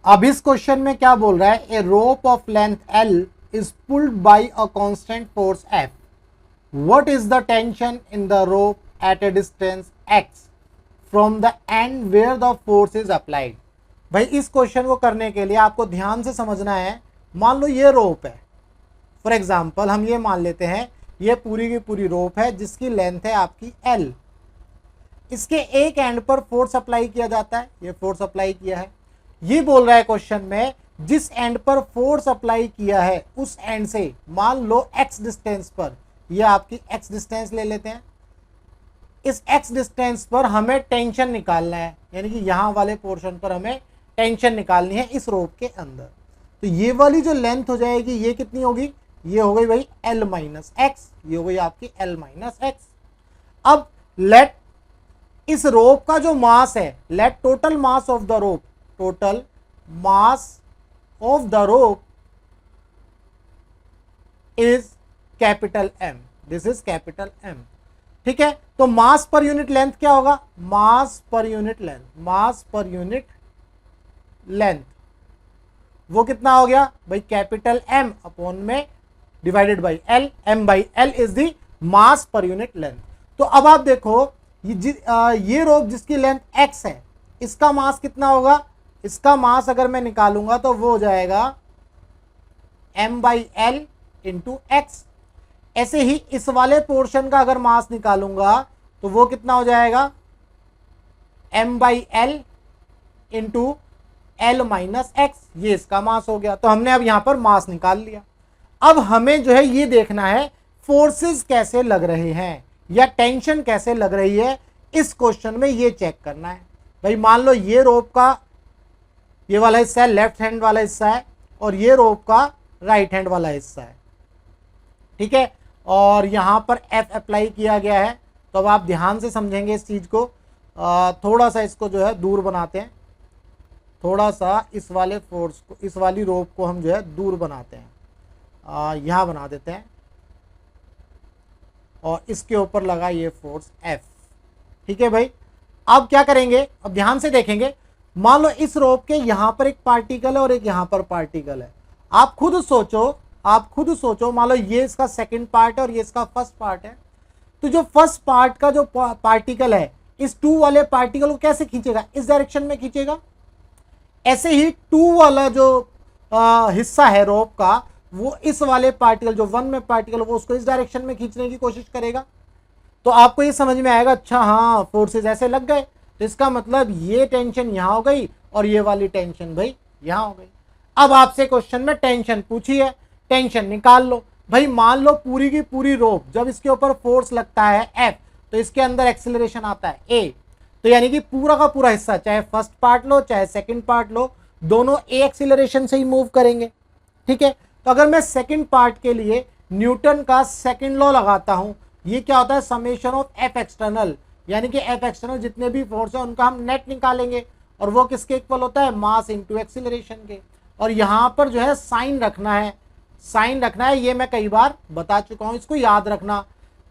अब इस क्वेश्चन में क्या बोल रहा है, a rope of length L is pulled by a constant force F, what is the tension in the rope at a distance x from the end where the force is applied. भाई इस question को करने के लिए आपको ध्यान से समझना है, मान लो ये रोप है, फॉर एग्जाम्पल हम ये मान लेते हैं ये पूरी की पूरी रोप है जिसकी लेंथ है आपकी एल, इसके एक एंड पर फोर्स अप्लाई किया जाता है, ये फोर्स अप्लाई किया है। ये बोल रहा है क्वेश्चन में जिस एंड पर फोर्स अप्लाई किया है उस एंड से मान लो x डिस्टेंस पर, ये आपकी x डिस्टेंस ले लेते हैं, इस x डिस्टेंस पर हमें टेंशन निकालना है, यानी कि यहां वाले पोर्शन पर हमें टेंशन निकालनी है इस रोप के अंदर। तो ये वाली जो लेंथ हो जाएगी ये कितनी होगी, ये हो गई भाई L माइनस एक्स, ये हो गई आपकी L माइनस एक्स। अब लेट इस रोप का जो मास है, let total mass of the rope, total mass of the rope is capital M, this is capital M, ठीक है। तो मास पर यूनिट लेंथ क्या होगा, मास पर यूनिट लेंथ, मास पर यूनिट लेंथ वो कितना हो गया भाई, कैपिटल M अपॉन में divided by L, M by L is the mass per unit length. तो अब आप देखो ये रोप जिसकी लेंथ x है इसका मास कितना होगा, इसका मास अगर मैं निकालूंगा तो वो हो जाएगा m by L into x. ऐसे ही इस वाले पोर्शन का अगर मास निकालूंगा तो वो कितना हो जाएगा m by L into L minus x, ये इसका मास हो गया। तो हमने अब यहां पर मास निकाल लिया। अब हमें जो है ये देखना है फोर्सेस कैसे लग रहे हैं या टेंशन कैसे लग रही है, इस क्वेश्चन में ये चेक करना है। भाई मान लो ये रोप का ये वाला हिस्सा है, लेफ्ट हैंड वाला हिस्सा है, और ये रोप का राइट हैंड वाला हिस्सा है, ठीक है, और यहां पर F अप्लाई किया गया है। तो अब आप ध्यान से समझेंगे इस चीज को, थोड़ा सा इसको जो है दूर बनाते हैं, थोड़ा सा इस वाले फोर्स को, इस वाली रोप को हम जो है दूर बनाते हैं, यहां बना देते हैं, और इसके ऊपर लगा ये फोर्स F, ठीक है भाई। अब क्या करेंगे, अब ध्यान से देखेंगे, मान लो इस रोप के यहां पर एक पार्टिकल है और एक यहां पर पार्टिकल है। आप खुद सोचो, मान लो ये इसका सेकंड पार्ट है और ये इसका फर्स्ट पार्ट है। तो जो फर्स्ट पार्ट का जो पार्टिकल है इस 2 वाले पार्टिकल को कैसे खींचेगा, इस डायरेक्शन में खींचेगा। ऐसे ही 2 वाला जो हिस्सा है रोप का वो इस वाले पार्टिकल जो 1 में पार्टिकल वो उसको इस डायरेक्शन में खींचने की कोशिश करेगा। तो आपको ये समझ में आएगा, अच्छा हाँ फोर्सेस ऐसे लग गए, तो इसका मतलब ये टेंशन यहां हो गई और ये वाली टेंशन भाई यहां हो गई। अब आपसे क्वेश्चन में टेंशन पूछी है, टेंशन निकाल लो। भाई मान लो पूरी की पूरी रोप जब इसके ऊपर फोर्स लगता है F तो इसके अंदर एक्सीलरेशन आता है A, तो यानी कि पूरा का पूरा हिस्सा चाहे फर्स्ट पार्ट लो चाहे सेकंड पार्ट लो, दोनों A एक्सीलरेशन से ही मूव करेंगे, ठीक है। तो अगर मैं सेकंड पार्ट के लिए न्यूटन का सेकंड लॉ लगाता हूं, ये क्या होता है, समेशन ऑफ F एक्सटर्नल, यानी कि F एक्सटर्नल जितने भी फोर्स है उनका हम नेट निकालेंगे, और वो किसके इक्वल होता है, मास इंटू एक्सीलरेशन के। और यहां पर जो है साइन रखना है, ये मैं कई बार बता चुका हूं, इसको याद रखना।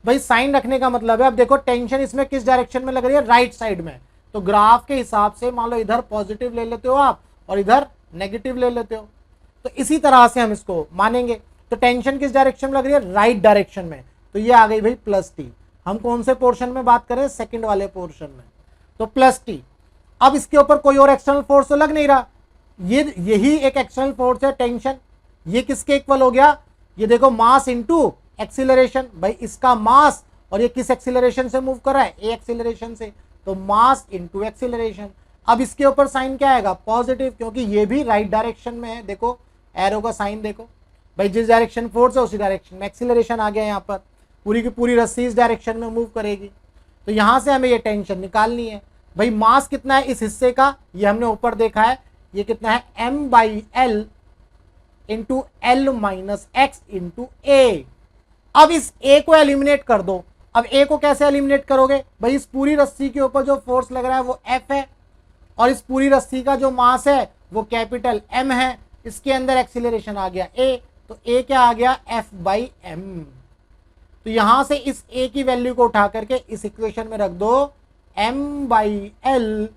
भाई साइन रखने का मतलब है, अब देखो टेंशन इसमें किस डायरेक्शन में लग रही है, राइट साइड में। तो ग्राफ के हिसाब से मान लो इधर पॉजिटिव ले लेते हो आप और इधर नेगेटिव ले लेते हो, तो इसी तरह से हम इसको मानेंगे। तो टेंशन किस डायरेक्शन में लग रही है, राइट डायरेक्शन में, तो ये आ गई भाई प्लस टी। हम कौन से पोर्शन में बात करें, सेकंड वाले पोर्शन में, तो प्लस टी। अब इसके ऊपर कोई और एक्सटर्नल फोर्स तो लग नहीं रहा, यही एक एक्सटर्नल फोर्स है टेंशन। ये किसके इक्वल हो गया, ये देखो मास इंटू एक्सीलरेशन। भाई इसका मास और ये किस एक्सीलरेशन से मूव कर रहा है, ए एक्सीलरेशन से, तो मास इंटू एक्सीलरेशन। अब इसके ऊपर साइन क्या आएगा, पॉजिटिव, क्योंकि ये भी राइट डायरेक्शन में है। देखो एरो का साइन देखो भाई, जिस डायरेक्शन फोर्स है उसी डायरेक्शन में एक्सीलरेशन आ गया। यहाँ पर पूरी की पूरी रस्सी इस डायरेक्शन में मूव करेगी, तो यहां से हमें ये टेंशन निकालनी है। भाई मास कितना है इस हिस्से का, ये हमने ऊपर देखा है, ये कितना है m by L into L minus x into a. अब इस a को एलिमिनेट कर दो। अब a को कैसे एलिमिनेट करोगे, भाई इस पूरी रस्सी के ऊपर जो फोर्स लग रहा है वो F है, और इस पूरी रस्सी का जो मास है वो कैपिटल M है, इसके अंदर एक्सीलरेशन आ गया a, तो a क्या आ गया, F बाई M। तो यहां से इस a की वैल्यू को उठा करके इस इक्वेशन में रख दो, m by L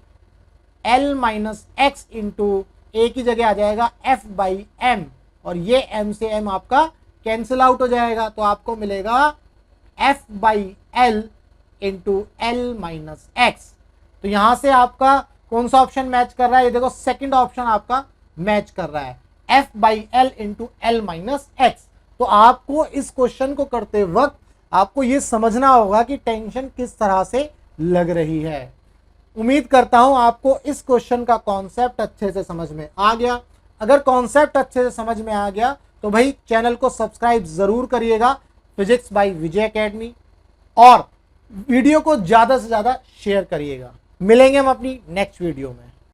L minus x into a की जगह आ जाएगा एफ बाई एम, और ये एम से एम आपका कैंसिल आउट हो जाएगा, तो आपको मिलेगा F by L into L minus x. तो यहां से आपका कौन सा ऑप्शन मैच कर रहा है, ये देखो सेकंड ऑप्शन आपका मैच कर रहा है, F by L into L minus x. तो आपको इस क्वेश्चन को करते वक्त आपको ये समझना होगा कि टेंशन किस तरह से लग रही है। उम्मीद करता हूं आपको इस क्वेश्चन का कॉन्सेप्ट अच्छे से समझ में आ गया। अगर कॉन्सेप्ट अच्छे से समझ में आ गया तो भाई चैनल को सब्सक्राइब जरूर करिएगा, फिजिक्स बाय विजय एकेडमी, और वीडियो को ज्यादा से ज्यादा शेयर करिएगा। मिलेंगे हम अपनी नेक्स्ट वीडियो में।